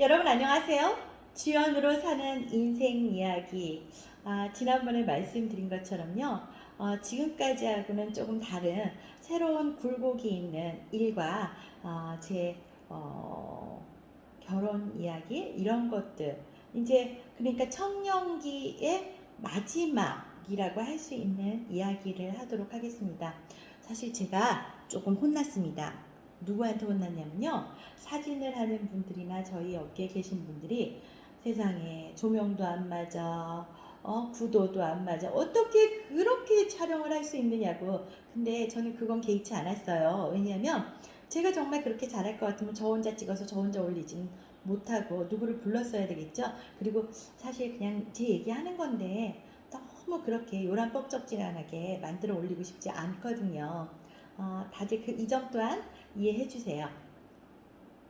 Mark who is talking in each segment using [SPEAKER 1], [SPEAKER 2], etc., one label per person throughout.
[SPEAKER 1] 여러분 안녕하세요. 주연으로 사는 인생 이야기. 지난번에 말씀드린 것처럼요. 지금까지하고는 조금 다른 새로운 굴곡이 있는 일과 제 결혼 이야기 이런 것들. 이제 그러니까 청년기의 마지막이라고 할 수 있는 이야기를 하도록 하겠습니다. 사실 제가 조금 혼났습니다. 누구한테 혼났냐면요. 사진을 하는 분들이나 저희 업계에 계신 분들이 세상에 조명도 안 맞아, 구도도 안 맞아. 어떻게 그렇게 촬영을 할 수 있느냐고. 근데 저는 그건 개의치 않았어요. 왜냐하면 제가 정말 그렇게 잘할 것 같으면 저 혼자 찍어서 저 혼자 올리진 못하고 누구를 불렀어야 되겠죠. 그리고 사실 그냥 제 얘기하는 건데 너무 그렇게 요란뻑적지근하게 만들어 올리고 싶지 않거든요. 다들 그 이 점 또한 이해해 주세요.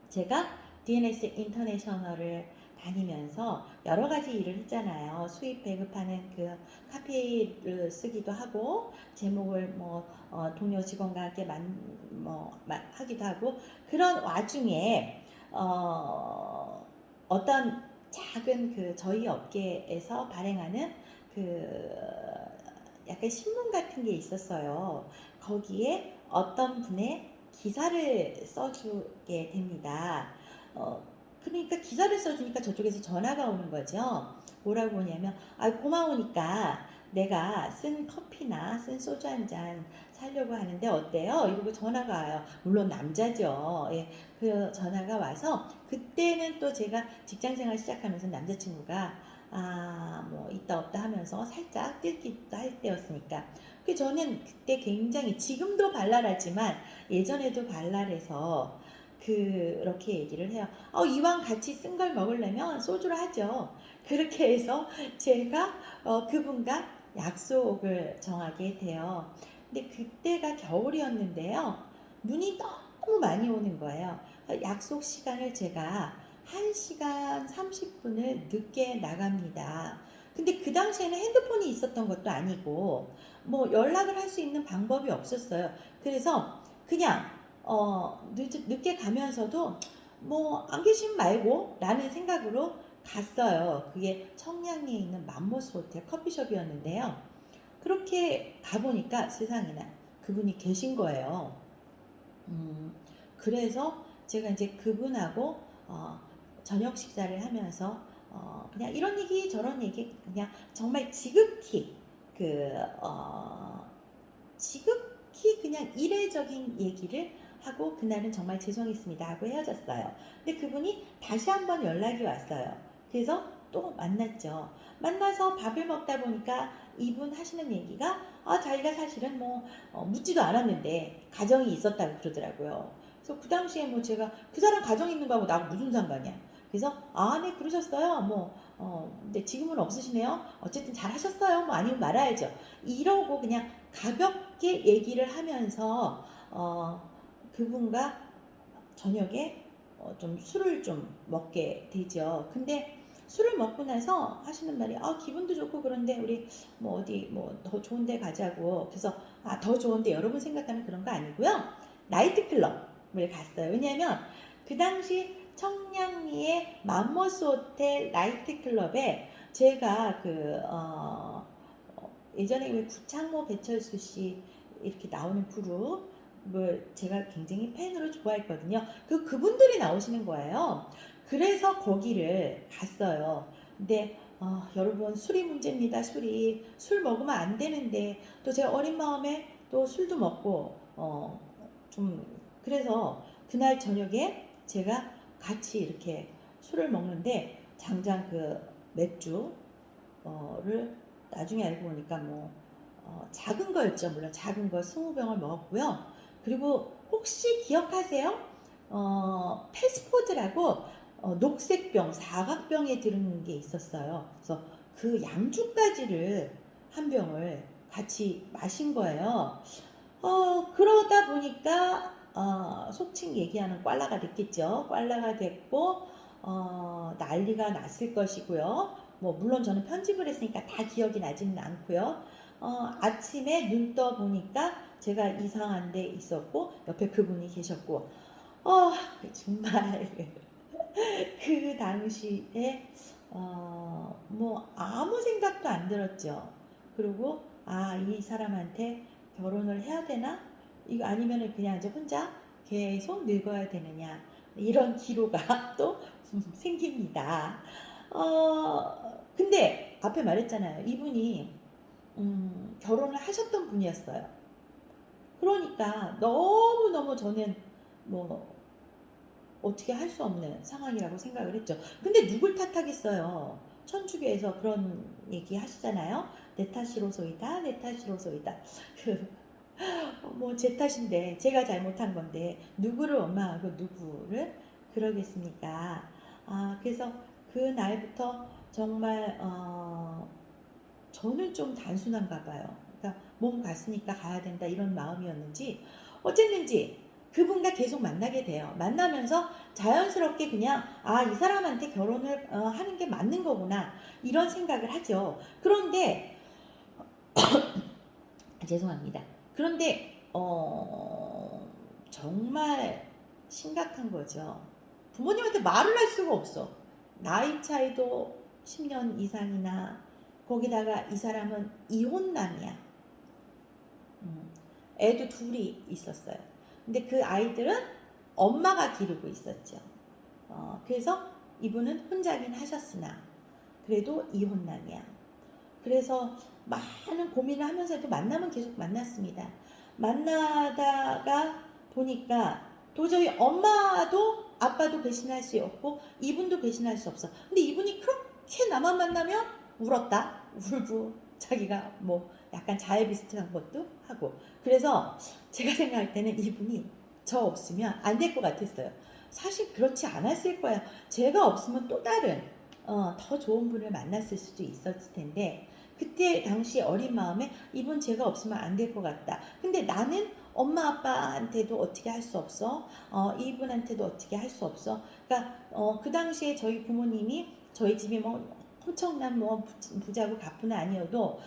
[SPEAKER 1] 제가 DNS 인터내셔널을 다니면서 여러 가지 일을 했잖아요. 수입 배급하는 그 카피를 쓰기도 하고 제목을 동료 직원과 함께 하기도 하고 그런 와중에 어떤 작은 그 저희 업계에서 발행하는 그 약간 신문 같은 게 있었어요. 거기에 어떤 분의 기사를 써주게 됩니다. 어, 그러니까 기사를 써주니까 저쪽에서 전화가 오는 거죠. 뭐라고 오냐면, 고마우니까 내가 쓴 커피나 쓴 소주 한 잔 사려고 하는데 어때요? 이러고 전화가 와요. 물론 남자죠. 예, 그 전화가 와서 그때는 또 제가 직장생활 시작하면서 남자친구가 뭐 있다 없다 하면서 살짝 뜰기도 할 때였으니까. 그 저는 그때 굉장히 지금도 발랄하지만 예전에도 발랄해서 그렇게 얘기를 해요. 이왕 같이 쓴 걸 먹으려면 소주를 하죠. 그렇게 해서 제가 그분과 약속을 정하게 돼요. 근데 그때가 겨울이었는데요. 눈이 너무 많이 오는 거예요. 약속 시간을 제가 1시간 30분을 늦게 나갑니다. 근데 그 당시에는 핸드폰이 있었던 것도 아니고 뭐 연락을 할 수 있는 방법이 없었어요. 그래서 그냥 늦게 가면서도 뭐 안 계시면 말고 라는 생각으로 갔어요. 그게 청량리에 있는 맘모스 호텔 커피숍이었는데요. 그렇게 가보니까 세상에나 그분이 계신 거예요. 그래서 제가 이제 그분하고 저녁 식사를 하면서 그냥 이런 얘기 저런 얘기 그냥 정말 지극히 그 지극히 그냥 이례적인 얘기를 하고 그날은 정말 죄송했습니다 하고 헤어졌어요. 근데 그분이 다시 한번 연락이 왔어요. 그래서 또 만났죠. 만나서 밥을 먹다 보니까 이분 하시는 얘기가 자기가 사실은 묻지도 않았는데 가정이 있었다고 그러더라고요. 그래서 그 당시에 뭐 제가 그 사람 가정 있는 거하고 나하고 무슨 상관이야. 그래서 네 그러셨어요. 근데 지금은 없으시네요. 어쨌든 잘 하셨어요. 뭐 아니면 말아야죠. 이러고 그냥 가볍게 얘기를 하면서 그분과 저녁에 좀 술을 좀 먹게 되죠. 근데 술을 먹고 나서 하시는 말이 기분도 좋고 그런데 우리 뭐 어디 뭐 더 좋은 데 가자고. 그래서 더 좋은데 여러분 생각하는 그런 거 아니고요. 나이트클럽을 갔어요. 왜냐하면 그 당시 청량리의 맘모스 호텔 나이트클럽에 제가 예전에 왜 구창모 배철수 씨 이렇게 나오는 그룹을 제가 굉장히 팬으로 좋아했거든요. 그분들이 나오시는 거예요. 그래서 거기를 갔어요. 근데 여러분 술이 문제입니다. 술 먹으면 안 되는데 또 제가 어린 마음에 또 술도 먹고 좀 그래서 그날 저녁에 제가 같이 이렇게 술을 먹는데 장장 그 맥주를 나중에 알고 보니까 작은 거였죠. 물론 작은 거 20병을 먹었고요. 그리고 혹시 기억하세요? 패스포드라고 녹색 병, 사각병에 들은 게 있었어요. 그래서 그 양주까지를 한 병을 같이 마신 거예요. 그러다 보니까 속칭 얘기하는 꽐라가 됐겠죠. 꽐라가 됐고 난리가 났을 것이고요. 물론 저는 편집을 했으니까 다 기억이 나지는 않고요. 아침에 눈 떠 보니까 제가 이상한 데 있었고 옆에 그분이 계셨고 정말 그 당시에 뭐 아무 생각도 안 들었죠. 그리고 이 사람한테 결혼을 해야 되나? 이거 아니면은 그냥 이제 혼자 계속 늙어야 되느냐? 이런 기로가 또 생깁니다. 근데 앞에 말했잖아요. 이분이 결혼을 하셨던 분이었어요. 그러니까 너무너무 저는 뭐 어떻게 할 수 없는 상황이라고 생각을 했죠. 근데 누굴 탓하겠어요. 천주교에서 그런 얘기 하시잖아요. 내 탓이로소이다, 내 탓이로소이다. 뭐 제 탓인데 제가 잘못한 건데 누구를 원망하고 누구를 그러겠습니까? 그래서 그 날부터 정말 저는 좀 단순한가 봐요. 그러니까 몸 갔으니까 가야 된다 이런 마음이었는지 어쨌는지 그분과 계속 만나게 돼요. 만나면서 자연스럽게 그냥 이 사람한테 결혼을 하는 게 맞는 거구나 이런 생각을 하죠. 그런데 죄송합니다. 그런데 정말 심각한 거죠. 부모님한테 말을 할 수가 없어. 나이 차이도 10년 이상이나 거기다가 이 사람은 이혼남이야. 애도 둘이 있었어요. 근데 그 아이들은 엄마가 기르고 있었죠. 그래서 이분은 혼자긴 하셨으나 그래도 이혼남이야. 그래서 많은 고민을 하면서도 만나면 계속 만났습니다. 만나다가 보니까 도저히 엄마도 아빠도 배신할 수 없고 이분도 배신할 수 없어. 근데 이분이 그렇게 나만 만나면 울었다. 울고 자기가 뭐 약간 자해 비슷한 것도 하고. 그래서 제가 생각할 때는 이분이 저 없으면 안 될 것 같았어요. 사실 그렇지 않았을 거야. 제가 없으면 또 다른 더 좋은 분을 만났을 수도 있었을 텐데 그때 당시 어린 마음에 이분 제가 없으면 안 될 것 같다. 근데 나는 엄마 아빠한테도 어떻게 할 수 없어. 이분한테도 어떻게 할 수 없어. 그러니까 그 당시에 저희 부모님이 저희 집이 뭐 엄청난 뭐 부자고 가뿐은 아니어도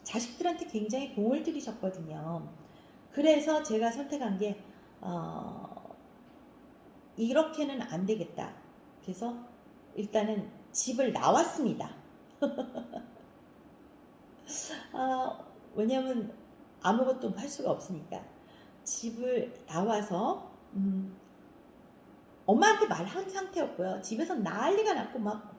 [SPEAKER 1] 자식들한테 굉장히 공을 들이셨거든요. 그래서 제가 선택한 게 이렇게는 안 되겠다. 그래서 일단은 집을 나왔습니다. 왜냐면 아무것도 할 수가 없으니까 집을 나와서 엄마한테 말한 상태였고요. 집에서 난리가 났고 막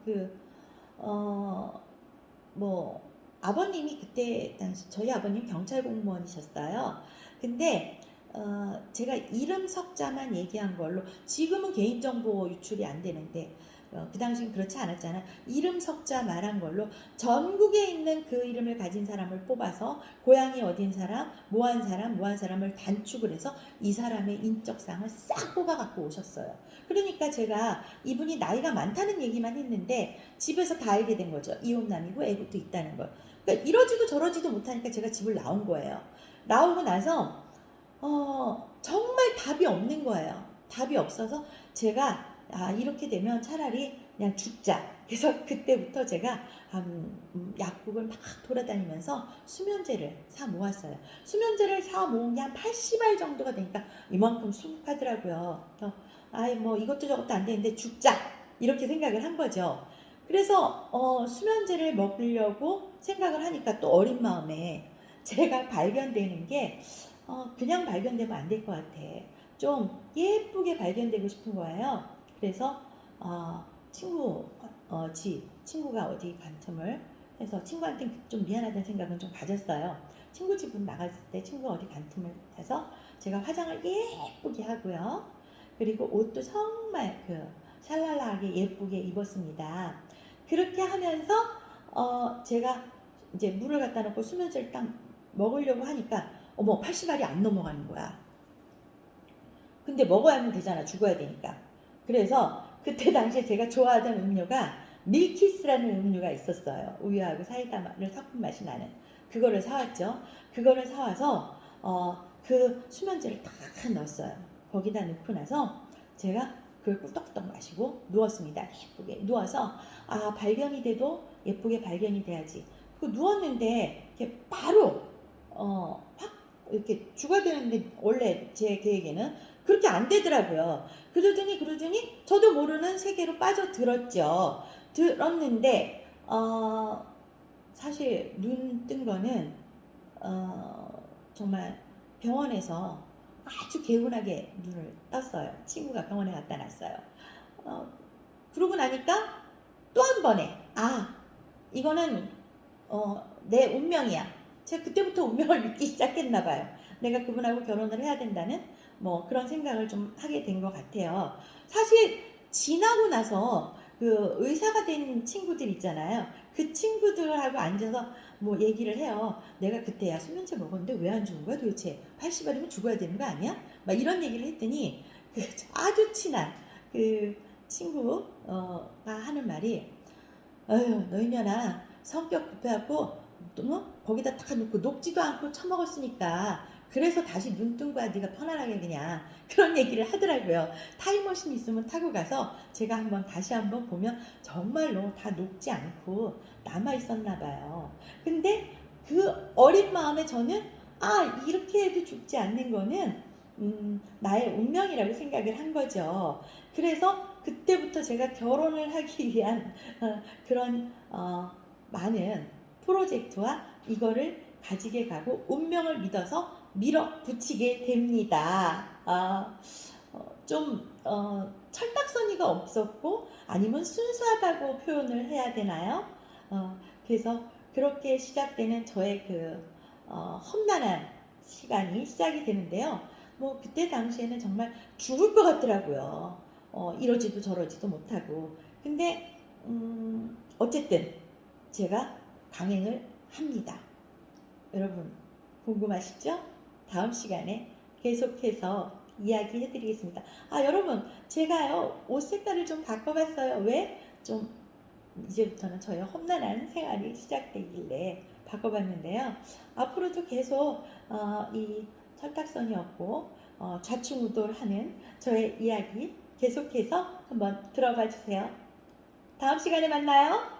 [SPEAKER 1] 뭐 아버님이 그때 당시 저희 아버님 경찰 공무원이셨어요. 근데 제가 이름 석자만 얘기한 걸로 지금은 개인정보 유출이 안 되는데 그 당시는 그렇지 않았잖아. 이름 석자 말한 걸로 전국에 있는 그 이름을 가진 사람을 뽑아서 고향이 어딘 사람, 뭐한 사람, 뭐한 사람을 단축을 해서 이 사람의 인적사항을 싹 뽑아 갖고 오셨어요. 그러니까 제가 이분이 나이가 많다는 얘기만 했는데 집에서 다 알게 된 거죠. 이혼남이고 애도 있다는 걸. 그러니까 이러지도 저러지도 못하니까 제가 집을 나온 거예요. 나오고 나서 정말 답이 없는 거예요. 답이 없어서 제가 이렇게 되면 차라리 그냥 죽자. 그래서 그때부터 제가 약국을 막 돌아다니면서 수면제를 사 모았어요. 수면제를 사 모은 게 한 80알 정도가 되니까 이만큼 수북하더라고요. 뭐 이것도 저것도 안 되는데 죽자 이렇게 생각을 한 거죠. 그래서 수면제를 먹으려고 생각을 하니까 또 어린 마음에 제가 발견되는 게 그냥 발견되면 안 될 것 같아. 좀 예쁘게 발견되고 싶은 거예요. 그래서 친구가 어디 간틈을 해서 친구한테 좀 미안하다는 생각은 좀 가졌어요. 친구 집은 나갔을 때 친구가 어디 간틈을 해서 제가 화장을 예쁘게 하고요. 그리고 옷도 정말 샬랄라하게 예쁘게 입었습니다. 그렇게 하면서 제가 이제 물을 갖다 놓고 수면제를 딱 먹으려고 하니까 80알이 안 넘어가는 거야. 근데 먹어야만 되잖아. 죽어야 되니까. 그래서 그때 당시에 제가 좋아하던 음료가 밀키스라는 음료가 있었어요. 우유하고 사이다를 섞은 맛이 나는. 그거를 사왔죠. 그거를 사와서 그 수면제를 딱 넣었어요. 거기다 넣고 나서 제가 그걸 꿀떡꿀떡 마시고 누웠습니다. 예쁘게 누워서 발견이 돼도 예쁘게 발견이 돼야지. 그 누웠는데 이렇게 바로 확 이렇게 죽어야 되는데 원래 제 계획에는 그렇게 안 되더라고요. 그러더니 저도 모르는 세계로 빠져들었죠. 들었는데 사실 눈 뜬 거는 정말 병원에서 아주 개운하게 눈을 떴어요. 친구가 병원에 갖다 놨어요. 어, 그러고 나니까 또 한 번에 이거는 내 운명이야. 제가 그때부터 운명을 믿기 시작했나 봐요. 내가 그분하고 결혼을 해야 된다는 뭐 그런 생각을 좀 하게 된 것 같아요. 사실 지나고 나서 그 의사가 된 친구들 있잖아요. 그 친구들하고 앉아서 뭐 얘기를 해요. 내가 그때 야 수면제 먹었는데 왜 안 죽은 거야 도대체? 80알이면 죽어야 되는 거 아니야? 막 이런 얘기를 했더니 그 아주 친한 그 친구가 하는 말이 아유 너희년아 성격 급해갖고 거기다 다 놓고 녹지도 않고 처먹었으니까 그래서 다시 눈 뜬 거야. 네가 편안하게 그냥 그런 얘기를 하더라고요. 타임머신 있으면 타고 가서 제가 다시 한번 보면 정말로 다 녹지 않고 남아 있었나 봐요. 근데 그 어린 마음에 저는 이렇게 해도 죽지 않는 거는 나의 운명이라고 생각을 한 거죠. 그래서 그때부터 제가 결혼을 하기 위한 그런 많은 프로젝트와 이거를 가지게 가고 운명을 믿어서 밀어붙이게 됩니다. 좀 철딱서니가 없었고 아니면 순수하다고 표현을 해야 되나요? 그래서 그렇게 시작되는 저의 그 험난한 시간이 시작이 되는데요. 뭐 그때 당시에는 정말 죽을 것 같더라고요. 이러지도 저러지도 못하고. 근데 어쨌든 제가 강행을 합니다. 여러분 궁금하시죠? 다음 시간에 계속해서 이야기 해드리겠습니다. 여러분 제가요 옷 색깔을 좀 바꿔봤어요. 왜? 좀 이제부터는 저의 험난한 생활이 시작되길래 바꿔봤는데요. 앞으로도 계속 이 철딱선이 없고 좌충우돌하는 저의 이야기 계속해서 한번 들어봐 주세요. 다음 시간에 만나요.